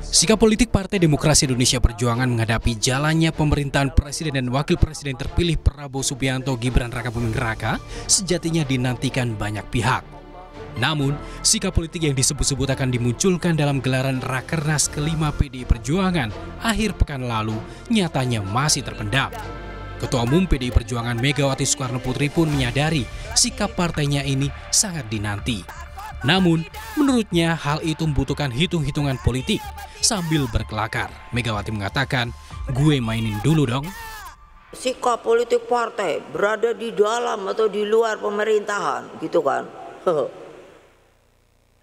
Sikap politik Partai Demokrasi Indonesia Perjuangan menghadapi jalannya pemerintahan Presiden dan Wakil Presiden terpilih Prabowo Subianto Gibran Rakabuming Raka sejatinya dinantikan banyak pihak. Namun, sikap politik yang disebut-sebut akan dimunculkan dalam gelaran Rakernas kelima PDI Perjuangan akhir pekan lalu nyatanya masih terpendam. Ketua Umum PDI Perjuangan Megawati Soekarnoputri pun menyadari sikap partainya ini sangat dinanti. Namun, menurutnya hal itu membutuhkan hitung-hitungan politik. Sambil berkelakar, Megawati mengatakan, "Gue mainin dulu dong." Sikap politik partai berada di dalam atau di luar pemerintahan, gitu kan?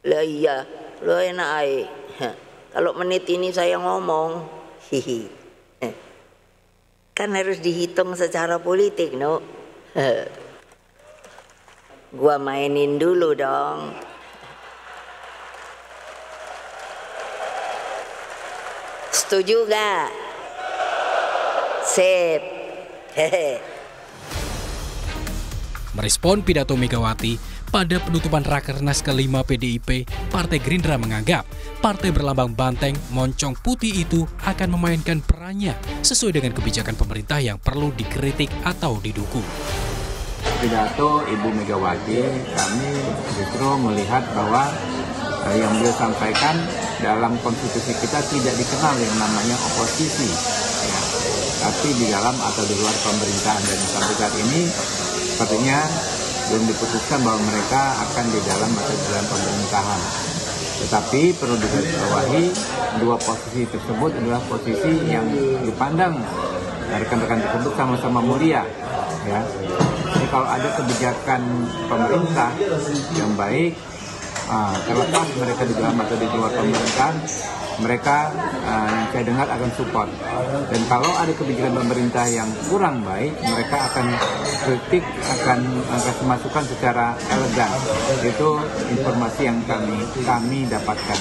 Lah iya, lo enak aja. Kalau menit ini saya ngomong, hihi. Kan harus dihitung secara politik, no? Gua mainin dulu dong. Setuju gak? Sip. Hehe. Merespon pidato Megawati, pada penutupan Rakernas kelima PDIP, Partai Gerindra menganggap partai berlambang banteng moncong putih itu akan memainkan perannya sesuai dengan kebijakan pemerintah yang perlu dikritik atau didukung. Pidato Ibu Megawati, kami justru melihat bahwa yang beliau sampaikan dalam konstitusi kita tidak dikenal yang namanya oposisi, ya. Tapi di dalam atau di luar pemerintahan, dan sampai saat ini sepertinya belum diputuskan bahwa mereka akan di dalam atau di luar pemerintahan. Tetapi perlu digarisbawahi, dua posisi tersebut adalah posisi yang dipandang rekan-rekan tersebut sama-sama mulia, ya. Jadi kalau ada kebijakan pemerintah yang baik, terlepas mereka di dalam atau di luar pemerintahan, mereka yang saya dengar akan support. Dan kalau ada kebijakan pemerintah yang kurang baik, mereka akan kritik, akan kasih masukan secara elegan. Itu informasi yang kami dapatkan.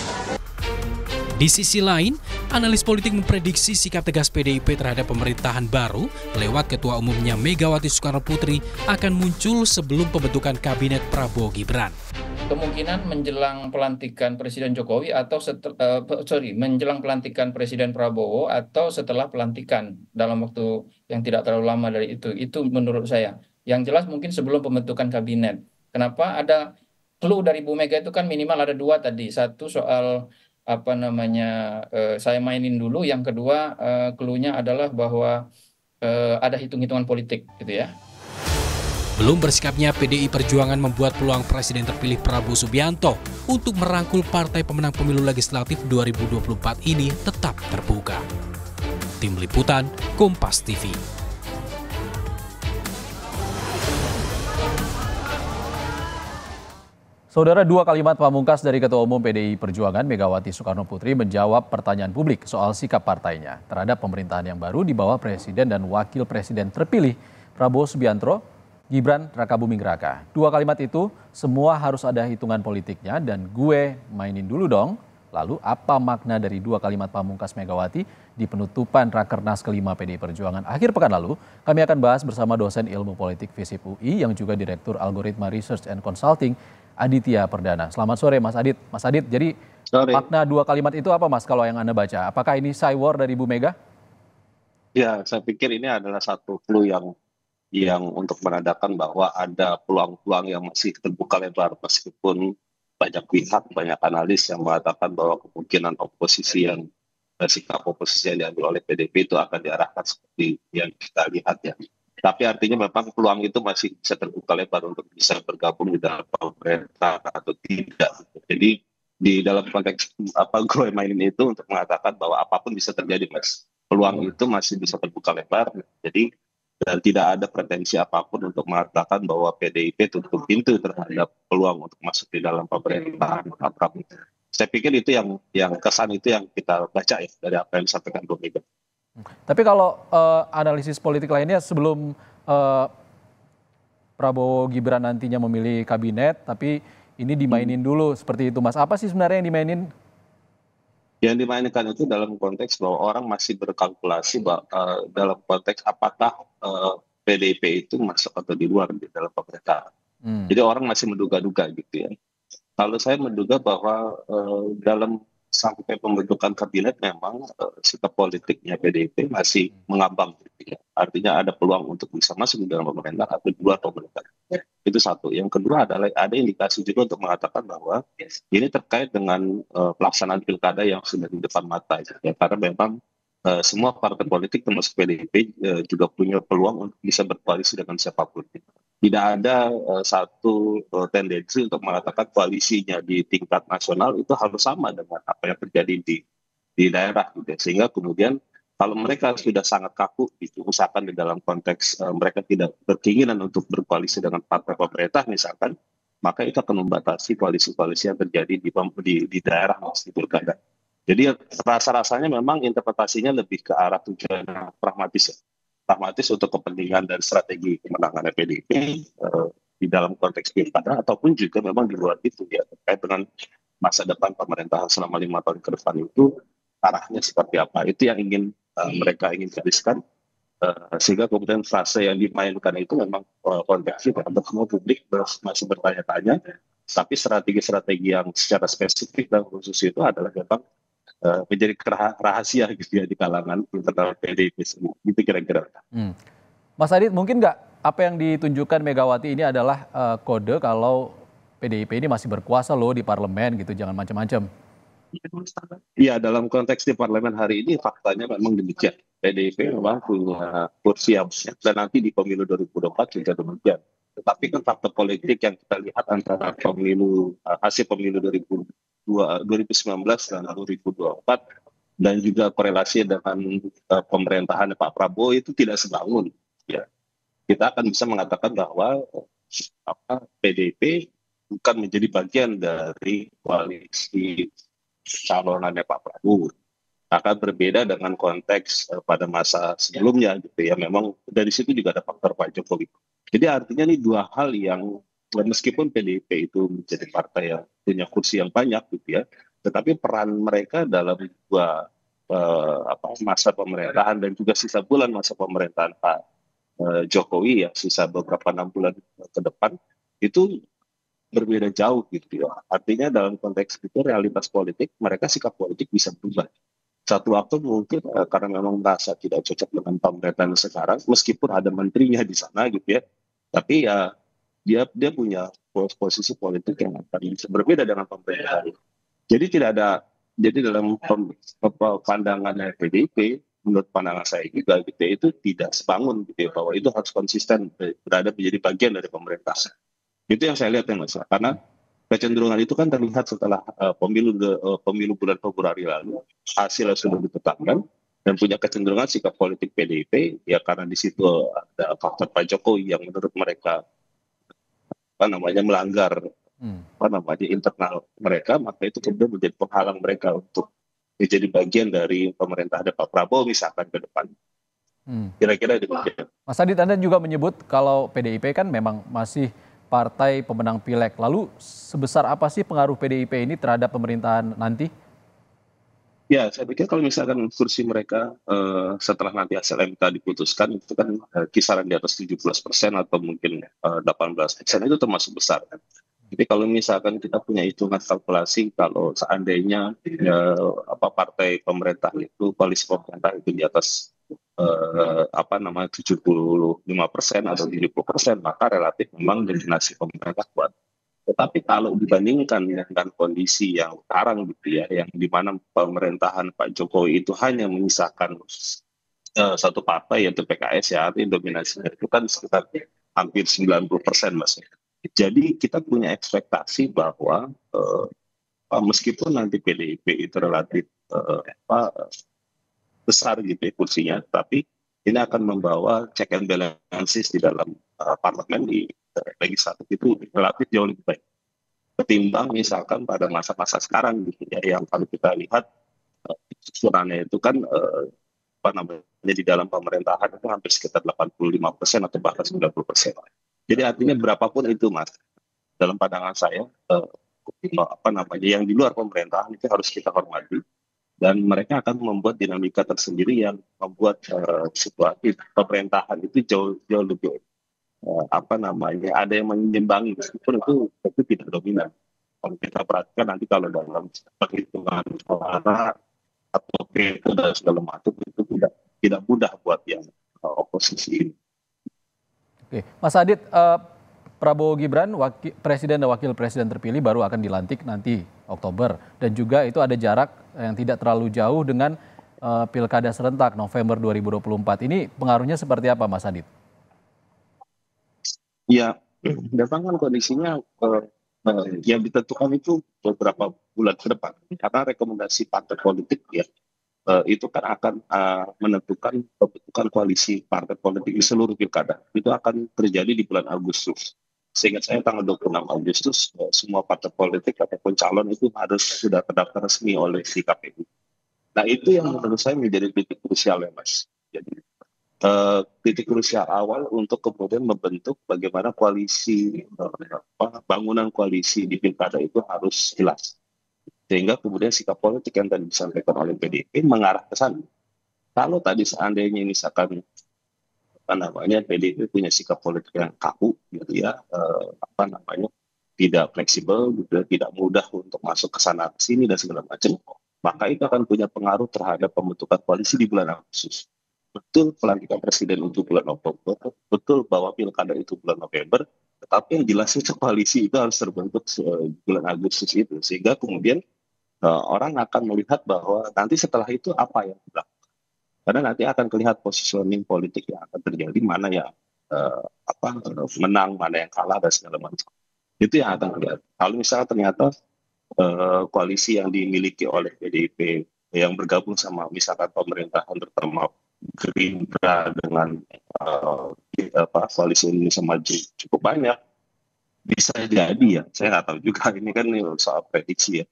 Di sisi lain, analis politik memprediksi sikap tegas PDIP terhadap pemerintahan baru lewat Ketua Umumnya Megawati Soekarnoputri akan muncul sebelum pembentukan Kabinet Prabowo Gibran. Kemungkinan menjelang pelantikan Presiden Jokowi atau menjelang pelantikan Presiden Prabowo atau setelah pelantikan dalam waktu yang tidak terlalu lama dari itu menurut saya. Yang jelas mungkin sebelum pembentukan kabinet. Kenapa? Ada clue dari Bu Mega itu kan minimal ada dua tadi. Satu soal saya mainin dulu. Yang kedua clue-nya adalah bahwa ada hitung-hitungan politik gitu ya. Belum bersikapnya PDI Perjuangan membuat peluang Presiden terpilih Prabowo Subianto untuk merangkul partai pemenang pemilu legislatif 2024 ini tetap terbuka. Tim Liputan, Kompas TV. Saudara, dua kalimat pamungkas dari Ketua Umum PDI Perjuangan Megawati Soekarnoputri menjawab pertanyaan publik soal sikap partainya terhadap pemerintahan yang baru di bawah Presiden dan Wakil Presiden terpilih Prabowo Subianto Gibran Rakabuming Raka. Dua kalimat itu semua harus ada hitungan politiknya dan gue mainin dulu dong. Lalu apa makna dari dua kalimat pamungkas Megawati di penutupan Rakernas kelima PDI Perjuangan akhir pekan lalu? Kami akan bahas bersama dosen ilmu politik FISIP UI yang juga Direktur Algoritma Research and Consulting Aditya Perdana. Selamat sore Mas Adit. Mas Adit, jadi makna dua kalimat itu apa Mas kalau yang Anda baca? Apakah ini cywar dari Bu Mega? Ya, saya pikir ini adalah satu clue yang untuk menandakan bahwa ada peluang-peluang yang masih terbuka lebar, meskipun banyak pihak, banyak analis yang mengatakan bahwa kemungkinan sikap oposisi yang diambil oleh PDIP itu akan diarahkan seperti yang kita lihat ya. Tapi artinya memang peluang itu masih bisa terbuka lebar untuk bisa bergabung di dalam pemerintah atau tidak. Jadi di dalam konteks gue mainin itu untuk mengatakan bahwa apapun bisa terjadi, Mas. Peluang itu masih bisa terbuka lebar. Jadi dan tidak ada pretensi apapun untuk mengatakan bahwa PDIP tutup pintu terhadap peluang untuk masuk di dalam pemerintahan. Saya pikir itu yang kesan itu yang kita baca ya dari apa yang disampaikan Bu Mega. Tapi kalau analisis politik lainnya sebelum Prabowo Gibran nantinya memilih kabinet, tapi ini dimainin dulu seperti itu Mas. Apa sih sebenarnya yang dimainin? Yang dimainkan itu dalam konteks bahwa orang masih berkalkulasi dalam konteks apakah PDIP itu masuk atau di luar di dalam pemerintahan. Jadi orang masih menduga-duga gitu ya. Kalau saya menduga bahwa dalam sampai pembentukan kabinet memang sikap politiknya PDIP masih mengambang, gitu ya. Artinya ada peluang untuk bisa masuk di dalam pemerintah atau di luar pemerintah. Itu satu. Yang kedua adalah ada indikasi juga untuk mengatakan bahwa ini terkait dengan pelaksanaan pilkada yang sudah di depan mata, gitu ya. Karena memang semua partai politik termasuk PDIP juga punya peluang untuk bisa berkoalisi dengan siapapun. Tidak ada satu tendensi untuk mengatakan koalisinya di tingkat nasional itu harus sama dengan apa yang terjadi di daerah, gitu ya. Sehingga kemudian kalau mereka sudah sangat kaku, gitu, misalkan di dalam konteks mereka tidak berkeinginan untuk berkoalisi dengan partai pemerintah misalkan, maka itu akan membatasi koalisi-koalisi yang terjadi di daerah di pilkada. Jadi rasa-rasanya memang interpretasinya lebih ke arah tujuan yang pragmatis, ya. Pragmatis untuk kepentingan dan strategi kemenangan PDIP di dalam konteks pilkada ataupun juga memang di luar itu, ya, terkait dengan masa depan pemerintahan selama 5 tahun ke depan itu arahnya seperti apa. Itu yang mereka ingin gariskan, sehingga kemudian frase yang dimainkan itu memang konteksnya untuk semua publik masih bertanya-tanya, tapi strategi-strategi yang secara spesifik dan khusus itu adalah memang menjadi rahasia, gitu ya, di kalangan internal PDIP semua. Gitu kira-kira. Mas Adit, mungkin nggak apa yang ditunjukkan Megawati ini adalah kode kalau PDIP ini masih berkuasa loh di parlemen gitu, jangan macam-macam. Iya, dalam konteks di parlemen hari ini faktanya memang demikian. PDIP memang punya kursi yang banyak dan nanti di pemilu 2024 juga demikian. Tetapi kan faktor politik yang kita lihat antara hasil pemilu 2019 dan 2024 dan juga korelasi dengan pemerintahan Pak Prabowo itu tidak sebangun, ya. Kita akan bisa mengatakan bahwa PDIP bukan menjadi bagian dari koalisi calonannya Pak Prabowo. Akan berbeda dengan konteks pada masa sebelumnya, gitu ya. Memang dari situ juga ada faktor Pak Jokowi. Jadi artinya ini dua hal yang meskipun PDIP itu menjadi partai yang punya kursi yang banyak, gitu ya, tetapi peran mereka dalam dua masa pemerintahan dan juga sisa bulan masa pemerintahan Pak Jokowi, ya, sisa beberapa 6 bulan ke depan itu berbeda jauh, gitu ya. Artinya dalam konteks itu realitas politik mereka sikap politik bisa berubah. Satu waktu mungkin karena memang merasa tidak cocok dengan pemerintahan sekarang, meskipun ada menterinya di sana, gitu ya, tapi ya dia punya posisi politik yang akan bisa berbeda dengan pemerintahan. Jadi jadi dalam pandangan PDIP, menurut pandangan saya juga, gitu ya, itu tidak sebangun, gitu ya, bahwa itu harus konsisten berada menjadi bagian dari pemerintah. Itu yang saya lihat, ya, Mas. Karena kecenderungan itu kan terlihat setelah pemilu bulan Februari lalu, hasilnya sudah ditetapkan dan punya kecenderungan sikap politik PDIP, ya, karena di situ ada faktor Pak Jokowi yang menurut mereka melanggar internal mereka, maka itu kemudian menjadi penghalang mereka untuk menjadi bagian dari pemerintahan Pak Prabowo misalkan ke depan. Kira-kira demikian. Mas Adit, Anda juga menyebut kalau PDIP kan memang masih partai pemenang pileg. Lalu sebesar apa sih pengaruh PDIP ini terhadap pemerintahan nanti? Ya, saya pikir kalau misalkan kursi mereka setelah nanti hasil MK diputuskan itu kan kisaran di atas 17% atau mungkin 18%, itu termasuk besar, kan. Jadi kalau misalkan kita punya hitungan kalkulasi, kalau seandainya partai pemerintah itu, koalisi pemerintah itu di atas 75% atau 70%, maka relatif memang dominasi pemerintah kuat. Tetapi kalau dibandingkan dengan kondisi yang sekarang, gitu ya, yang di mana pemerintahan Pak Jokowi itu hanya menyisakan satu partai yaitu PKS, ya, artinya dominasinya itu kan sekitar hampir 90%, Mas. Jadi kita punya ekspektasi bahwa meskipun nanti PDIP itu relatif besar, gitu ya, kursinya, tapi ini akan membawa check and balances di dalam parlemen di legislatif itu relatif jauh lebih baik ketimbang misalkan pada masa-masa sekarang, gitu ya, yang kalau kita lihat susulannya itu kan di dalam pemerintahan itu hampir sekitar 85% atau bahkan 90%. Jadi artinya berapapun itu, Mas, dalam pandangan saya yang di luar pemerintahan itu harus kita hormati, dan mereka akan membuat dinamika tersendiri yang membuat situasi pemerintahan itu jauh lebih ada yang menyimbangi, meskipun itu tidak dominan. kita perhatikan nanti kalau dalam perhitungan suara atau veto dan segala macam itu tidak mudah buat yang oposisi ini. Oke, Mas Adit, Prabowo Gibran, presiden dan wakil presiden terpilih baru akan dilantik nanti Oktober, dan juga itu ada jarak yang tidak terlalu jauh dengan pilkada serentak November 2024. Ini pengaruhnya seperti apa, Mas Adit? Ya, memang kan kondisinya yang ditentukan itu beberapa bulan ke depan, karena rekomendasi partai politik ya itu kan akan menentukan pembentukan koalisi partai politik di seluruh pilkada. Itu akan terjadi di bulan Agustus. Seingat saya tanggal 26 Agustus semua partai politik ataupun calon itu harus sudah terdaftar resmi oleh si KPU. Nah itu yang menurut saya menjadi titik krusial ya Mas. Jadi titik krusial awal untuk kemudian membentuk bagaimana koalisi bangunan koalisi di pilkada itu harus jelas. Sehingga kemudian sikap politik yang tadi disampaikan oleh PDIP mengarah ke sana. Kalau tadi seandainya misalkan PDIP punya sikap politik yang kaku, gitu ya, tidak fleksibel, gitu, tidak mudah untuk masuk ke sana ke sini dan segala macam, maka itu akan punya pengaruh terhadap pembentukan koalisi di bulan Agustus. Betul pelantikan presiden untuk bulan Oktober, betul bahwa pilkada itu bulan November, tetapi yang jelas itu koalisi itu harus terbentuk bulan Agustus itu, sehingga kemudian orang akan melihat bahwa nanti setelah itu apa yang dilakukan. Karena nanti akan terlihat positioning politik yang akan terjadi, mana yang menang, mana yang kalah dan segala macam. Itu yang akan terlihat. Kalau misalnya ternyata koalisi yang dimiliki oleh PDIP yang bergabung sama misalkan pemerintahan terutama Gerindra dengan koalisi Indonesia Maju cukup banyak, bisa jadi ya, saya nggak tahu juga, ini kan soal prediksi ya,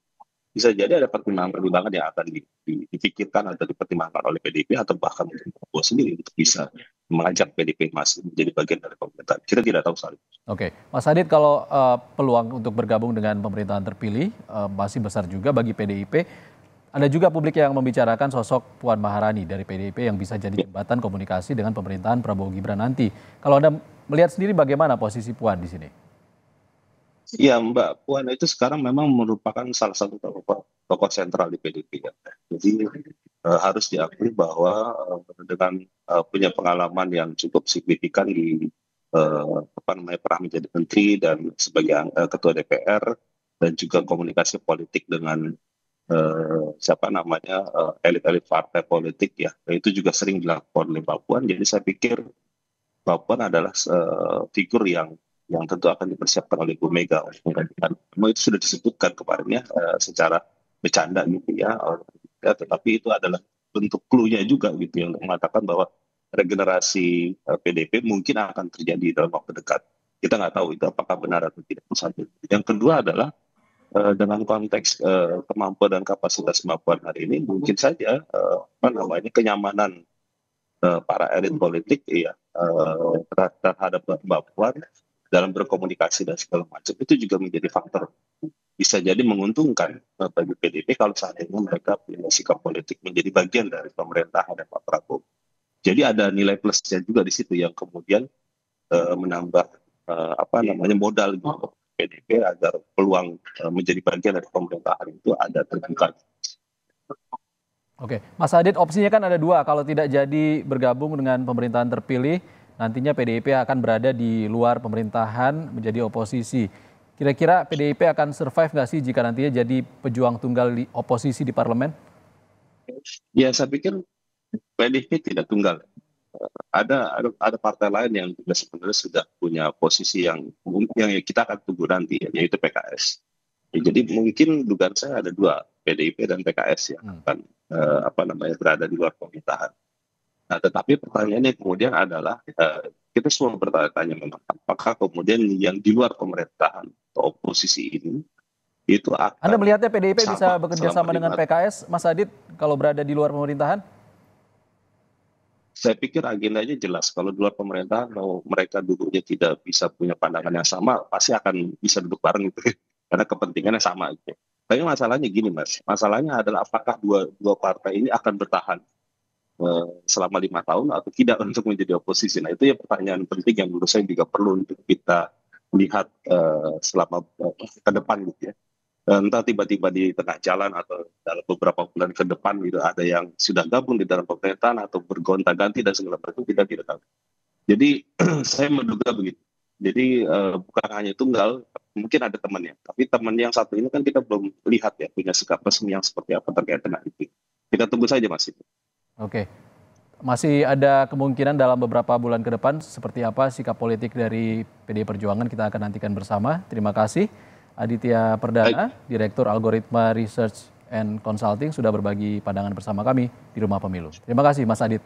bisa jadi ada pertimbangan-pertimbangan yang akan dipikirkan atau dipertimbangkan oleh PDIP atau bahkan Prabowo sendiri untuk bisa mengajak PDIP masih menjadi bagian dari pemerintahan. Kita tidak tahu soal itu. Oke, Mas Adit, kalau peluang untuk bergabung dengan pemerintahan terpilih masih besar juga bagi PDIP. Ada juga publik yang membicarakan sosok Puan Maharani dari PDIP yang bisa jadi jembatan komunikasi dengan pemerintahan Prabowo Gibran nanti. Kalau Anda melihat sendiri bagaimana posisi Puan di sini? Ya Mbak Puan itu sekarang memang merupakan salah satu tokoh sentral di PDIP ya. Jadi harus diakui bahwa dengan punya pengalaman yang cukup signifikan di pernah menjadi menteri dan sebagai ketua DPR dan juga komunikasi politik dengan elit-elit partai politik ya. Itu juga sering dilakukan oleh Mbak Puan. Jadi saya pikir Mbak Puan adalah figur yang tentu akan dipersiapkan oleh Bu Mega untuk menggantikan. Itu sudah disebutkan kemarin ya secara bercanda gitu ya, tetapi itu adalah bentuk clue-nya juga gitu ya, untuk mengatakan bahwa regenerasi PDIP mungkin akan terjadi dalam waktu dekat. Kita nggak tahu itu apakah benar atau tidak. Yang kedua adalah dengan konteks kemampuan dan kapasitas Mbak Puan hari ini, mungkin saja kenyamanan para elit politik ya terhadap Mbak Puan dalam berkomunikasi dan segala macam itu juga menjadi faktor bisa jadi menguntungkan bagi PDIP kalau saat ini mereka punya sikap politik menjadi bagian dari pemerintahan Pak Prabowo. Jadi ada nilai plusnya juga di situ yang kemudian menambah modal gitu PDIP agar peluang menjadi bagian dari pemerintahan itu ada terbuka. Oke, Mas Adit, opsinya kan ada dua. Kalau tidak jadi bergabung dengan pemerintahan terpilih, nantinya PDIP akan berada di luar pemerintahan menjadi oposisi. Kira-kira PDIP akan survive nggak sih jika nantinya jadi pejuang tunggal di oposisi di parlemen? Ya, saya pikir PDIP tidak tunggal. Ada partai lain yang juga sebenarnya sudah punya posisi yang kita akan tunggu nanti, yaitu PKS. Ya, jadi mungkin dugaan saya ada dua, PDIP dan PKS yang akan berada di luar pemerintahan. Nah, tetapi pertanyaannya kemudian adalah kita semua bertanya-tanya memang apakah kemudian yang di luar pemerintahan atau oposisi ini itu akan. Anda melihatnya PDIP bisa bekerja sama dengan PKS, Mas Adit, kalau berada di luar pemerintahan? Saya pikir agendanya jelas. Kalau di luar pemerintahan, kalau mereka duduknya tidak bisa punya pandangan yang sama, pasti akan bisa duduk bareng gitu, karena kepentingannya sama gitu. Tapi masalahnya gini Mas, masalahnya adalah apakah dua partai ini akan bertahan selama 5 tahun atau tidak untuk menjadi oposisi. Nah itu ya pertanyaan penting yang menurut saya juga perlu untuk kita lihat selama ke depan gitu ya. entah tiba-tiba di tengah jalan atau dalam beberapa bulan ke depan gitu ada yang sudah gabung di dalam pemerintahan atau bergonta-ganti dan segala macam, kita tidak tahu. Jadi saya menduga begitu. Jadi bukan hanya tunggal, mungkin ada temannya. Tapi teman yang satu ini kan kita belum lihat ya punya sikap resmi yang seperti apa terkait dengan itu. Kita tunggu saja Mas. Oke. Masih ada kemungkinan dalam beberapa bulan ke depan seperti apa sikap politik dari PDI Perjuangan, kita akan nantikan bersama. Terima kasih Aditya Perdana, Direktur Algoritma Research and Consulting, sudah berbagi pandangan bersama kami di Rumah Pemilu. Terima kasih Mas Adit.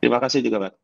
Terima kasih juga Mas.